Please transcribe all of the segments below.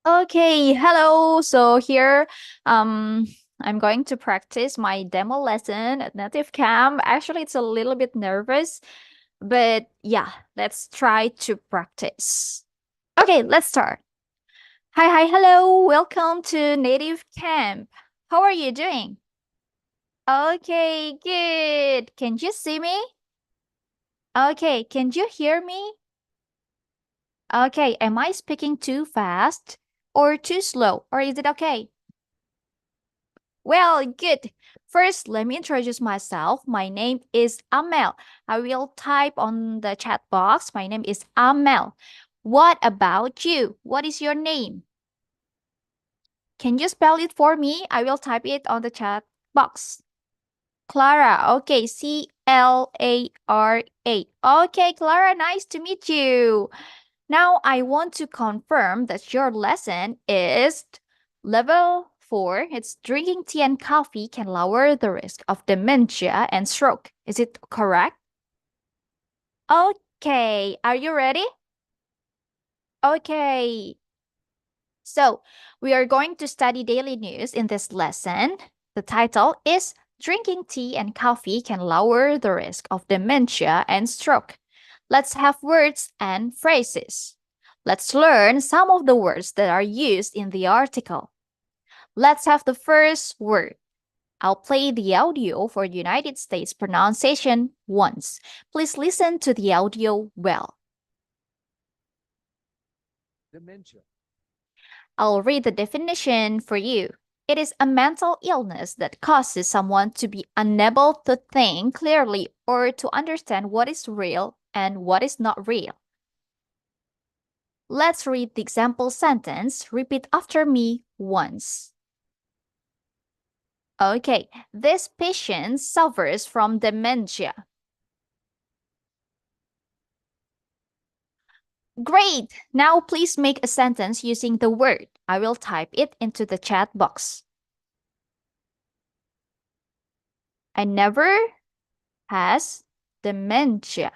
Okay, hello. So here, um, I'm going to practice my demo lesson at Native Camp. Actually, it's a little bit nervous, but yeah, let's try to practice. Okay, let's start. Hi, hello. Welcome to Native Camp. How are you doing? Okay, good. Can you see me? Okay, can you hear me? Okay, am I speaking too fast or too slow, or is it okay? Well, good. First, let me introduce myself. My name is Amel. I will type on the chat box. My name is Amel. What about you? What is your name? Can you spell it for me? I will type it on the chat box. Clara. Okay, Clara. Okay, Clara, nice to meet you. Now I want to confirm that your lesson is level 4. It's drinking tea and coffee can lower the risk of dementia and stroke. Is it correct? Okay, are you ready? Okay. So, we are going to study daily news in this lesson. The title is Drinking Tea and Coffee Can Lower the Risk of Dementia and Stroke. Let's have words and phrases. Let's learn some of the words that are used in the article. Let's have the first word. I'll play the audio for the United States pronunciation once. Please listen to the audio well. Dementia. I'll read the definition for you. It is a mental illness that causes someone to be unable to think clearly or to understand what is real and what is not real. Let's read the example sentence. Repeat after me once. Okay, this patient suffers from dementia. Great! Now please make a sentence using the word. I will type it into the chat box. I never has dementia.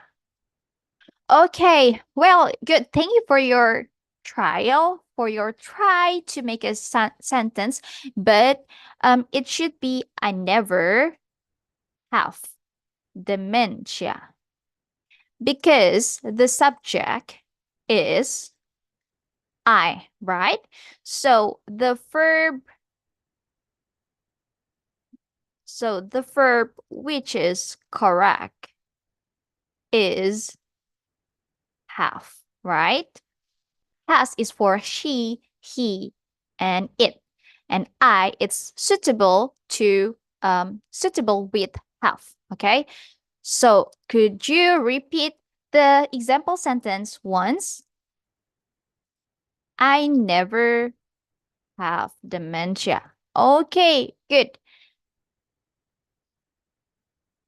Okay, well, good. Thank you for your try to make a sentence, but it should be I never have dementia because the subject is I, right? So the verb which is correct is have, right? Has is for she, he, and it. And I, it's suitable with have. Okay. So could you repeat the example sentence once? I never have dementia. Okay, good.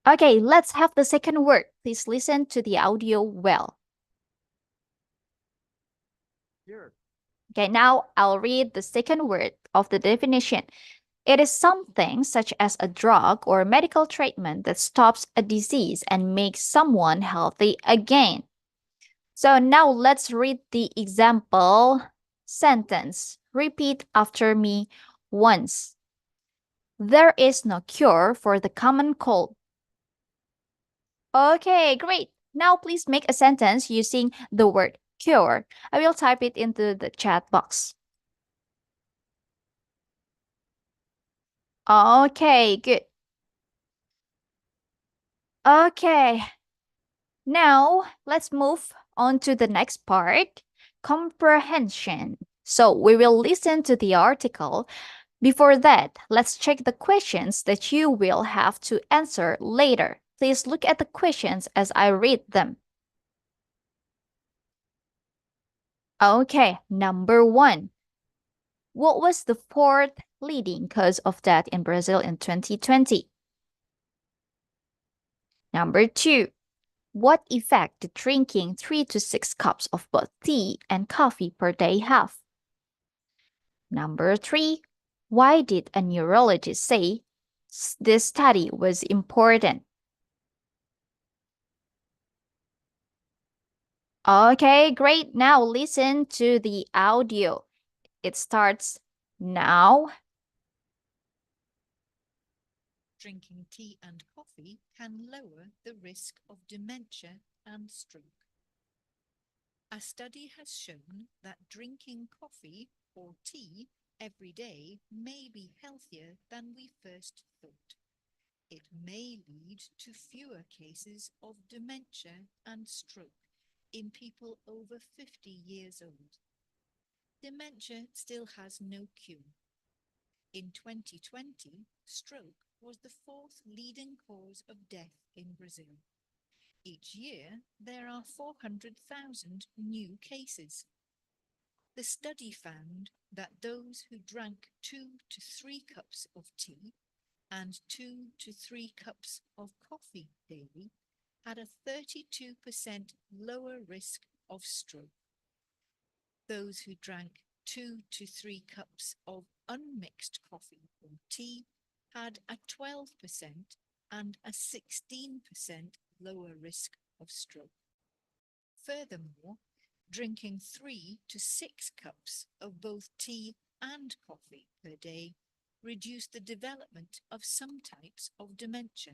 Okay, let's have the second word. Please listen to the audio well. Cure. Okay, now I'll read the second word of the definition. It is something such as a drug or medical treatment that stops a disease and makes someone healthy again. So now let's read the example sentence. Repeat after me once. There is no cure for the common cold. Okay, great. Now please make a sentence using the word cure. I will type it into the chat box. Okay, good. Okay, now let's move on to the next part, comprehension. So we will listen to the article. Before that, let's check the questions that you will have to answer later. Please look at the questions as I read them. Okay, number 1. What was the fourth leading cause of death in Brazil in 2020? Number 2. What effect did drinking 3 to 6 cups of both tea and coffee per day have? Number 3. Why did a neurologist say this study was important? Okay, great. Now listen to the audio. It starts now. Drinking tea and coffee can lower the risk of dementia and stroke. A study has shown that drinking coffee or tea every day may be healthier than we first thought. It may lead to fewer cases of dementia and stroke in people over 50 years old. Dementia still has no cure. In 2020, stroke was the fourth leading cause of death in Brazil. Each year, there are 400,000 new cases. The study found that those who drank 2 to 3 cups of tea and 2 to 3 cups of coffee daily had a 32% lower risk of stroke. Those who drank 2 to 3 cups of unmixed coffee or tea had a 12% and a 16% lower risk of stroke. Furthermore, drinking 3 to 6 cups of both tea and coffee per day reduced the development of some types of dementia.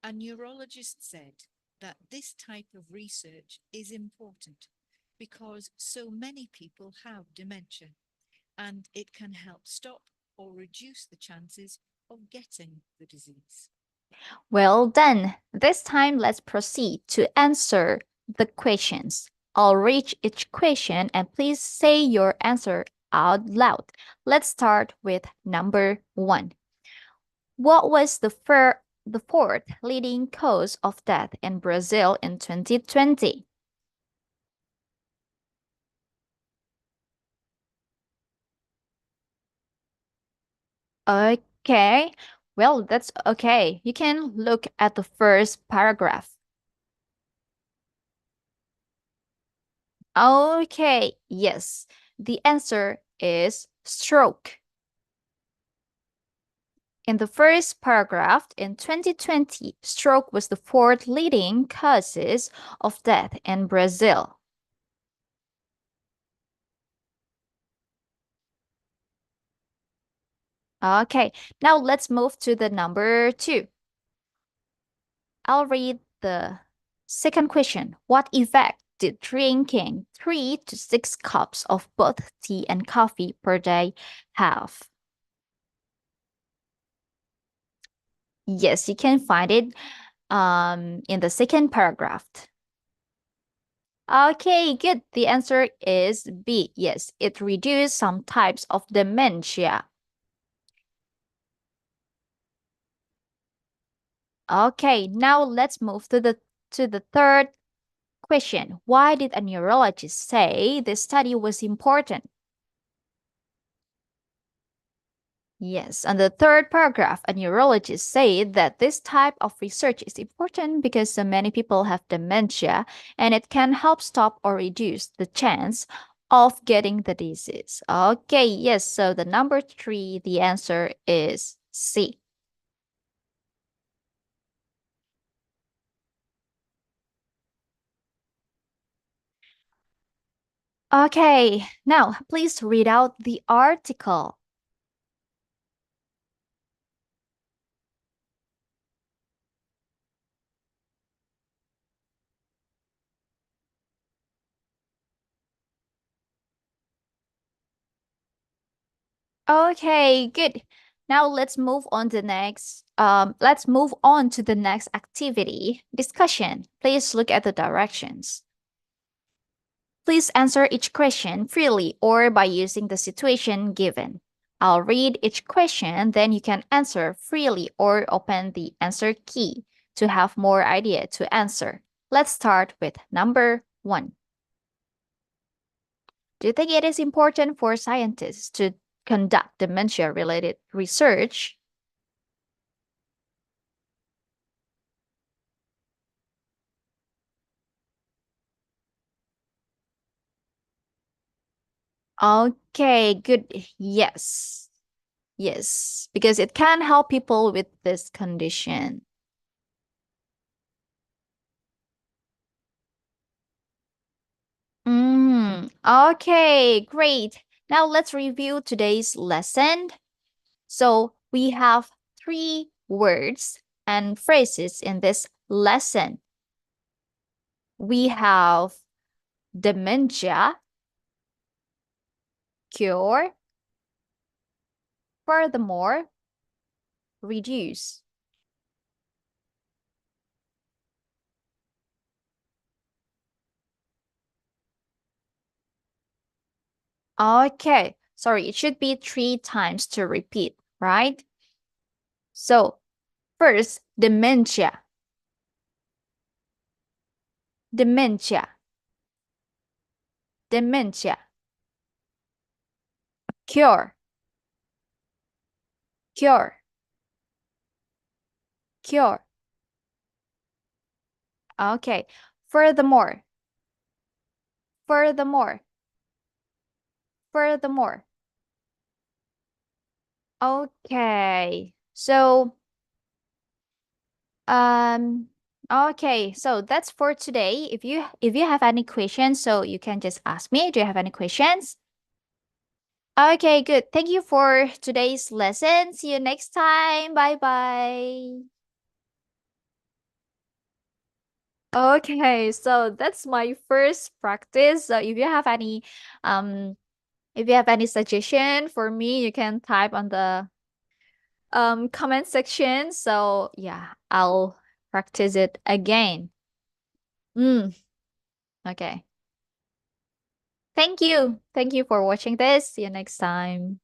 A neurologist said that this type of research is important because so many people have dementia, and it can help stop or reduce the chances of getting the disease. Well done. This time, let's proceed to answer the questions. I'll read each question and please say your answer out loud. Let's start with number 1. What was the fourth leading cause of death in Brazil in 2020? Okay, well, that's okay. You can look at the first paragraph. Okay, yes, the answer is stroke. In the first paragraph, in 2020, stroke was the fourth leading causes of death in Brazil. Okay, now let's move to the number 2. I'll read the second question. What effect did drinking 3 to 6 cups of both tea and coffee per day have? Yes, you can find it in the second paragraph. Okay, good. The answer is B. Yes, it reduced some types of dementia. Okay, now let's move to the third question. Why did a neurologist say this study was important? Yes, and the third paragraph, a neurologist said that this type of research is important because so many people have dementia and it can help stop or reduce the chance of getting the disease. Okay, yes, so the number 3, the answer is C. Okay, now please read out the article. Okay, good. Now let's move on to the next activity discussion. Please look at the directions. Please answer each question freely or by using the situation given. I'll read each question, then you can answer freely or open the answer key to have more idea to answer. Let's start with number 1. Do you think it is important for scientists to conduct dementia-related research? Okay, good. Yes. Yes, because it can help people with this condition. Okay, great. Now let's review today's lesson. So we have 3 words and phrases in this lesson. We have dementia, cure, furthermore, reduce. Okay, sorry, it should be 3 times to repeat, right? So first, dementia, dementia, dementia, cure, cure, cure. Okay, furthermore, furthermore, furthermore. Okay, so um okay, so that's for today. If you have any questions, so you can just ask me. Do you have any questions? Okay, good. Thank you for today's lesson. See you next time. Bye bye. Okay, so that's my first practice. So um if you have any suggestion for me, you can type on the comment section. So yeah, I'll practice it again. Mm, okay. Thank you. Thank you for watching this. See you next time.